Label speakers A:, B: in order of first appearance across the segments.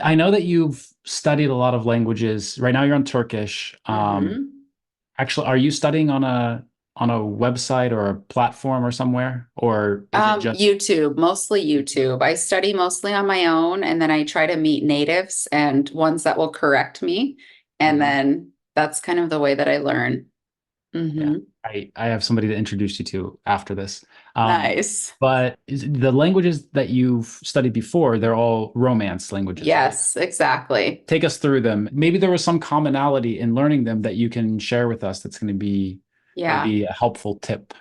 A: I know that you've studied a lot of languages. Right now you're on Turkish.
B: Hmm.
A: Actually, are you studying on a website or a platform or somewhere? Or is it just
B: YouTube, mostly YouTube. I study mostly on my own, and then I try to meet natives and ones that will correct me. And
A: Mhm.
B: then that's kind of the way that I learn.
A: Yeah.
B: Hmm.
A: I have somebody to introduce you to after this.
B: Nice.
A: But the languages that you've studied before, they're all Romance languages, right?
B: Yes, exactly.
A: Take us through them. Maybe there was some commonality in learning them that you can share with us that's going to be
B: Yeah.
A: maybe a helpful tip.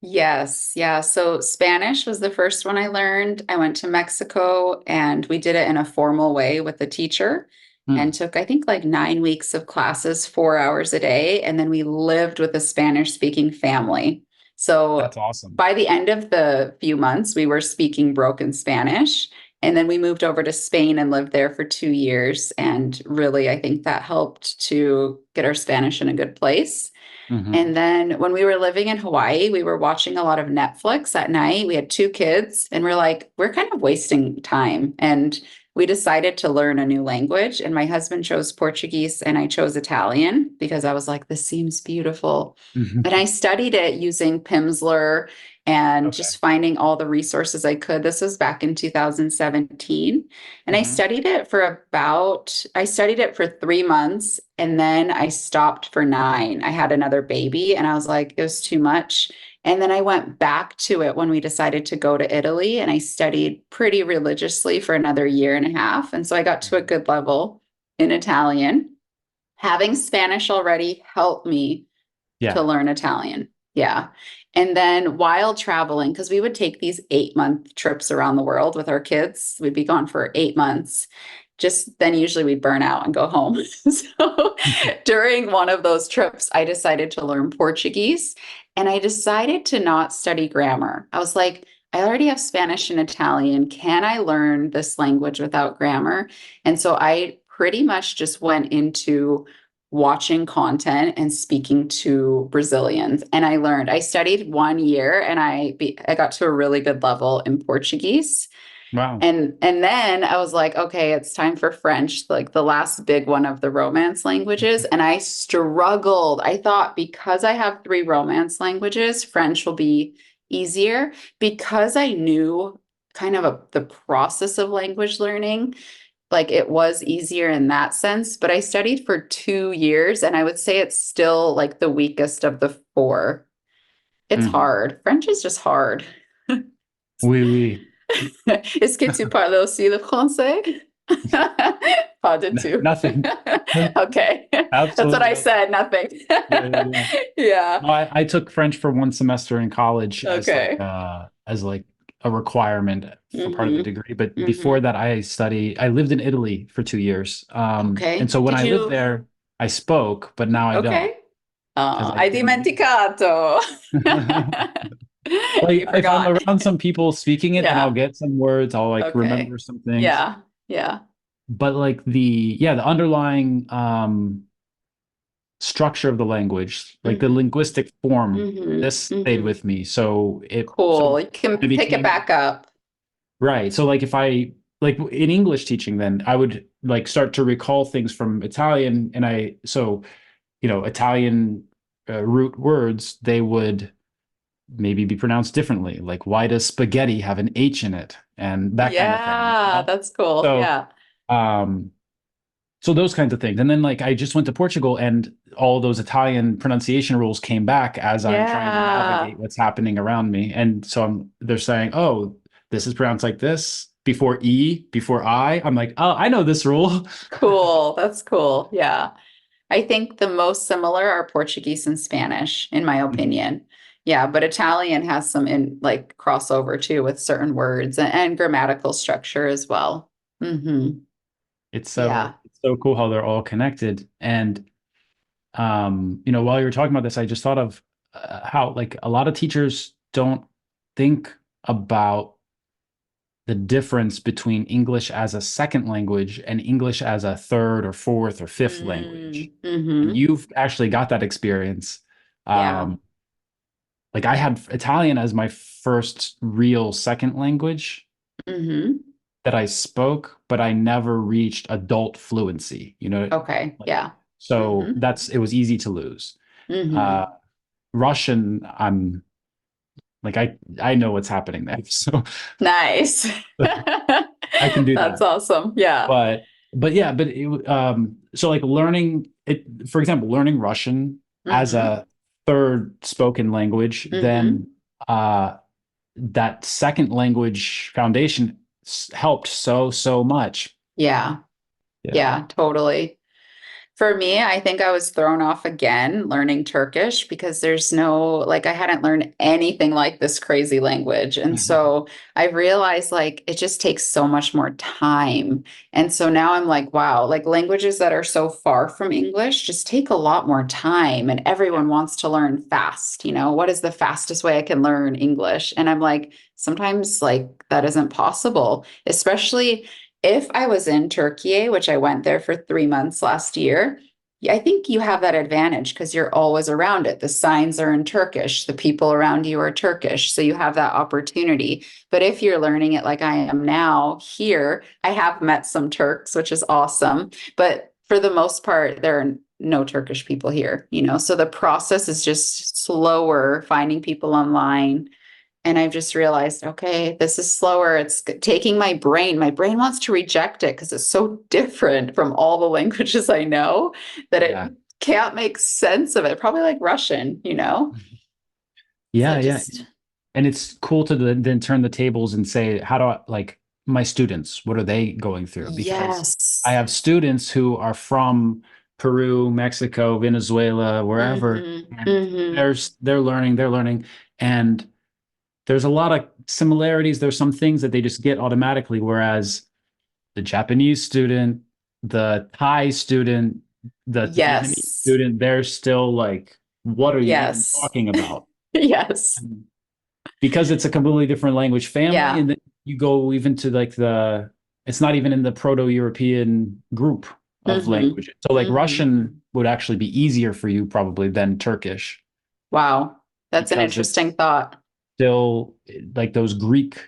B: Yes. Yeah. So Spanish was the first one I learned. I went to Mexico and we did it in a formal way with the teacher and
A: Hmm,
B: took, I think, like 9 weeks of classes, 4 hours a day. And then we lived with a Spanish speaking family. So
A: that's awesome.
B: by the end of the few months, we were speaking broken Spanish. And then we moved over to Spain and lived there for 2 years. And really, I think that helped to get our Spanish in a good place.
A: Hmm.
B: And then when we were living in Hawaii, we were watching a lot of Netflix at night. We had two kids, and we're like, we're kind of wasting time. And we decided to learn a new language. And my husband chose Portuguese, and I chose Italian because I was like, this seems beautiful. And I
A: Hmm.
B: studied it using Pimsleur and
A: Okay.
B: just finding all the resources I could. This was back in 2017. And
A: Hmm.
B: I studied it for 3 months and then I stopped for 9. I had another baby and I was like, it was too much. And then I went back to it when we decided to go to Italy and I studied pretty religiously for another year and a half. And so I got to a good level in Italian. Having Spanish already helped me to
A: Yeah.
B: learn Italian. Yeah. And then while traveling, because we would take these 8 month trips around the world with our kids, we'd be gone for 8 months. Just then, usually we'd burn out and go home. So during one of those trips, I decided to learn Portuguese and I decided to not study grammar. I was like, I already have Spanish and Italian. Can I learn this language without grammar? And so I pretty much just went into watching content and speaking to Brazilians. And I studied 1 year and I got to a really good level in Portuguese.
A: Wow.
B: And then I was like, okay, it's time for French, like the last big one of the Romance languages. And I struggled. I thought because I have three Romance languages, French will be easier because I knew kind of the process of language learning, like it was easier in that sense, but I studied for 2 years and I would say it's still like the weakest of the four. It's
A: Mhm.
B: hard. French is just hard.
A: Oui, oui.
B: Est-ce que tu parles aussi le français? Pas du tout.
A: Nothing.
B: Okay. That's what
A: Absolutely
B: I
A: nothing.
B: said, nothing.
A: Yeah, yeah, yeah.
B: Yeah.
A: No, I took French for one semester in college
B: Okay.
A: as like a requirement for part of the
B: Mm-hmm.
A: degree. But before
B: Mm-hmm.
A: that, I lived in Italy for 2 years. And
B: Okay.
A: so when
B: Did
A: I lived
B: you?
A: there, I spoke, but now I don't
B: Okay.
A: because I
B: Hai
A: didn't use it.
B: dimenticato.
A: Like
B: You
A: if I'm
B: forgot.
A: around some people speaking it, then I'll
B: Yeah.
A: get some words, I'll like
B: Okay.
A: remember some things.
B: Yeah. Yeah.
A: But like the underlying structure of the language, like the
B: Mm-hmm.
A: linguistic form,
B: Mm-hmm.
A: this stayed
B: Mm-hmm.
A: with me. So
B: Cool. You can
A: when it
B: pick it
A: became
B: back up.
A: right. So like if I like in English teaching, then I would like start to recall things from Italian, and Italian root words, they would maybe be pronounced differently. Like why does spaghetti have an H in it, and that kind of thing.
B: Yeah, that's cool.
A: So
B: Yeah.
A: um so those kinds of things. And then like I just went to Portugal and all those Italian pronunciation rules came back as I'm trying to
B: Yeah.
A: navigate what's happening around me. And so they're saying, "Oh, this is pronounced like this before E, before I." I'm like, "Oh, I know this rule."
B: Cool. That's cool. Yeah. I think the most similar are Portuguese and Spanish, in my opinion. Yeah, but Italian has some in like crossover too with certain words and grammatical structure as well. Hmm. Yeah.
A: It's so cool how they're all connected. And while you were talking about this, I just thought of how like a lot of teachers don't think about the difference between English as a second language and English as a third or fourth or fifth language. And
B: Mm-hmm.
A: you've actually got that experience.
B: Yeah.
A: Um, like I had Italian as my first real second language.
B: Hmm.
A: that I spoke, but I never reached adult fluency, you know?
B: Okay.
A: Like,
B: Yeah.
A: so
B: Mm-hmm.
A: it was easy to lose. Uh,
B: Mm-hmm.
A: Russian, I'm like, I know what's happening there. So
B: Nice.
A: I can do
B: That's
A: that.
B: awesome. Yeah.
A: But yeah, so like learning it, for example, learning Russian as
B: Mm-hmm.
A: a third spoken language,
B: Mm-hmm.
A: then uh that second language foundation helped so much.
B: Yeah.
A: Yeah.
B: Yeah, totally. For me, I think I was thrown off again learning Turkish because there's no, like, I hadn't learned anything like this crazy language. And so I realized, like, it just takes so much more time. And so now I'm like, wow, like, languages that are so far from English just take a lot more time. And
A: Yeah.
B: everyone wants to learn fast. What is the fastest way I can learn English? And I'm like, sometimes, like, that isn't possible, especially if I was in Turkey, which I went there for 3 months last year. I think you have that advantage because you're always around it. The signs are in Turkish, the people around you are Turkish. So you have that opportunity. But if you're learning it like I am now here, I have met some Turks, which is awesome. But for the most part, there are no Turkish people here. So the process is just slower finding people online, and I've just realized, okay, this is slower. It's taking my brain. My brain wants to reject it because it's so different from all the languages I know that it
A: Yeah.
B: can't make sense of it. Probably like Russian. So
A: Yeah, yeah.
B: just,
A: And it's cool to then turn the tables and say, how do I, like, my students, what are they going through? Because I
B: yes.
A: have students who are from Peru, Mexico, Venezuela, wherever,
B: Mm-hmm.
A: and
B: Mm-hmm.
A: they're learning, and there's a lot of similarities. There's some things that they just get automatically, whereas the Japanese student, the Thai student, the Vietnamese
B: Yes.
A: student, they're still like, what are you even
B: Yes.
A: talking about?
B: Yes.
A: And because it's a completely different language family,
B: Yeah.
A: and then you go even to like it's not even in the Proto-European group of
B: Mm-hmm.
A: languages. So like
B: Mm-hmm.
A: Russian would actually be easier for you probably than Turkish
B: Wow. That's an
A: because
B: interesting
A: it's
B: thought.
A: still like those Greek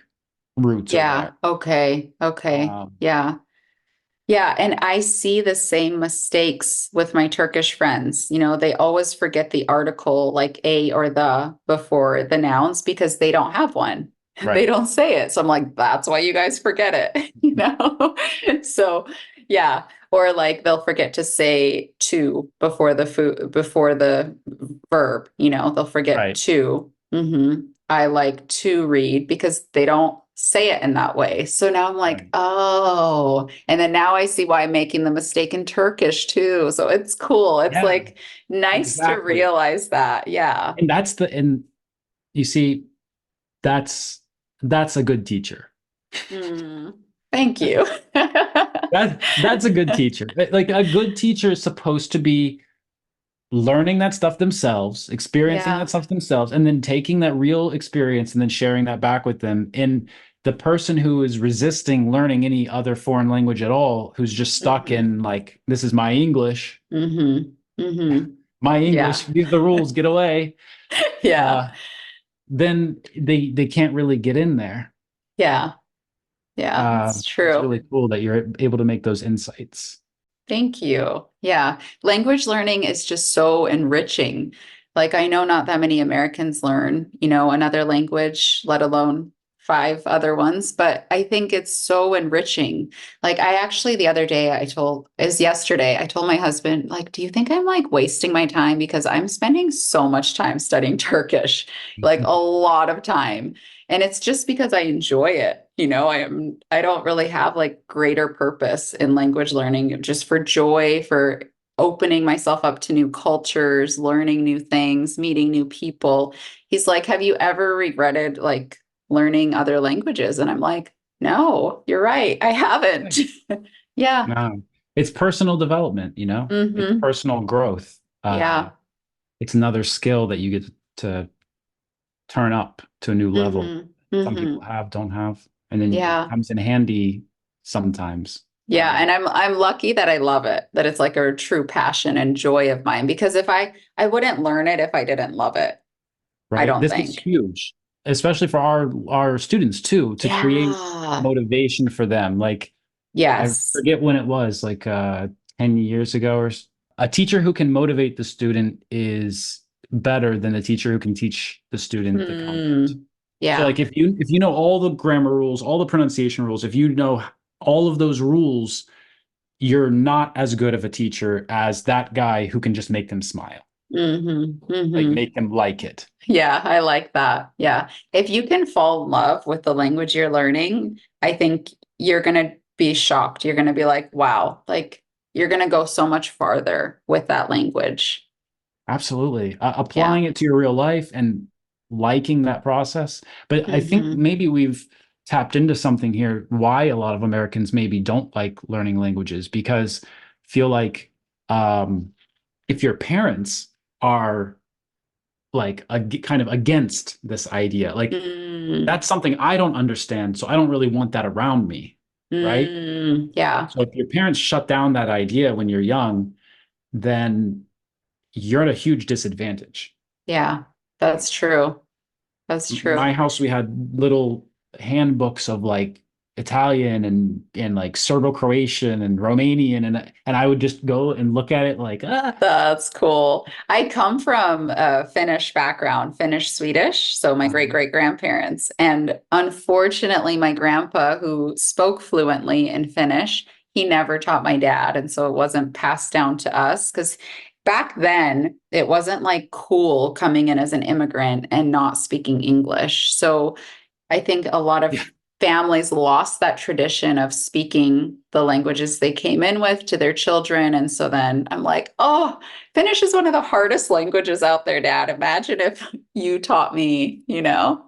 A: roots are
B: Yeah.
A: there.
B: Okay. Okay.
A: Um,
B: Yeah. Yeah, and I see the same mistakes with my Turkish friends. They always forget the article like a or the before the nouns because they don't have one. They
A: right.
B: don't say it. So I'm like, that's why you guys forget it. So yeah. Or like they'll forget to say to before the food before the verb, they'll forget
A: Right.
B: to. I like to read because they don't say it in that way. So now I'm like,
A: Right.
B: oh, and then now I see why I'm making the mistake in Turkish too. So it's cool. It's
A: Yeah,
B: like nice to
A: exactly.
B: realize that. Yeah.
A: And you see, that's that's a good teacher.
B: Hmm. Thank you.
A: That's a good teacher. Like a good teacher is supposed to be learning that stuff themselves, experiencing
B: Yeah.
A: that stuff themselves, and then taking that real experience and then sharing that back with them. And the person who is resisting learning any other foreign language at all, who's just stuck
B: Hmm.
A: in like, this is my English,
B: Hmm. Hmm.
A: my English,
B: Yeah.
A: these are the rules, get away.
B: Yeah.
A: Uh, then they can't really get in there.
B: Yeah. Yeah. It's
A: It's
B: true.
A: really cool that you're able to make those insights.
B: Thank you. Yeah. Language learning is just so enriching. Like, I know not that many Americans learn, another language, let alone five other ones, but I think it's so enriching. Like, I actually, the other day, is yesterday, I told my husband, like, do you think I'm like wasting my time? Because I'm spending so much time studying Turkish, like a lot of time. And it's just because I enjoy it. I don't really have like greater purpose in language learning, just for joy, for opening myself up to new cultures, learning new things, meeting new people. He's like, "Have you ever regretted like learning other languages?" And I'm like, "No, you're right. I haven't." Yeah.
A: No, it's personal development, you know? It's
B: Hmm.
A: personal growth.
B: Yeah.
A: It's another skill that you get to turn up to a new level.
B: Hmm.
A: Some people
B: Hmm.
A: don't have, and then it
B: Yeah.
A: comes in handy sometimes.
B: Yeah, and I'm lucky that I love it, that it's like a true passion and joy of mine. Because if I wouldn't learn it if I didn't love it, I
A: Right?
B: don't
A: This is
B: think.
A: huge. especially for our students too, to create
B: Yeah.
A: motivation for them. Like I
B: Yes.
A: forget when it was, like 10 years ago a teacher who can motivate the student is better than the teacher who can teach the student the content.
B: Mm,
A: So
B: yeah.
A: like if you know all the grammar rules, all the pronunciation rules, if you know all of those rules, you're not as good of a teacher as that guy who can just make them smile, like
B: Hmm.
A: make them like it.
B: Yeah, I like that. Yeah. If you can fall in love with the language you're learning, I think you're going to be shocked. You're going to be like, wow, like you're going to go so much farther with that language.
A: Absolutely.
B: Yeah.
A: Applying it to your real life and liking that process. But I think
B: Hmm.
A: maybe we've tapped into something here why a lot of Americans maybe don't like learning languages because feel like um, if your parents are like kind of against this idea, like
B: Mm,
A: that's something I don't understand, so I don't really want that around me, right?
B: yeah.
A: So if your parents shut down that idea when you're young, then you're at a huge disadvantage.
B: Yeah. That's true. That's
A: In
B: true.
A: my house, we had little handbooks of like Italian and like Serbo-Croatian and Romanian, and I would just go and look at it like, ah,
B: That's cool. I come from a Finnish background, Finnish Swedish, so my great great grandparents. And unfortunately, my grandpa, who spoke fluently in Finnish, he never taught my dad. And so it wasn't passed down to us because back then it wasn't like cool coming in as an immigrant and not speaking English. So I think a lot
A: yeah,
B: of families lost that tradition of speaking the languages they came in with to their children. And so then I'm like, oh, Finnish is one of the hardest languages out there, Dad. Imagine if you taught me, you know?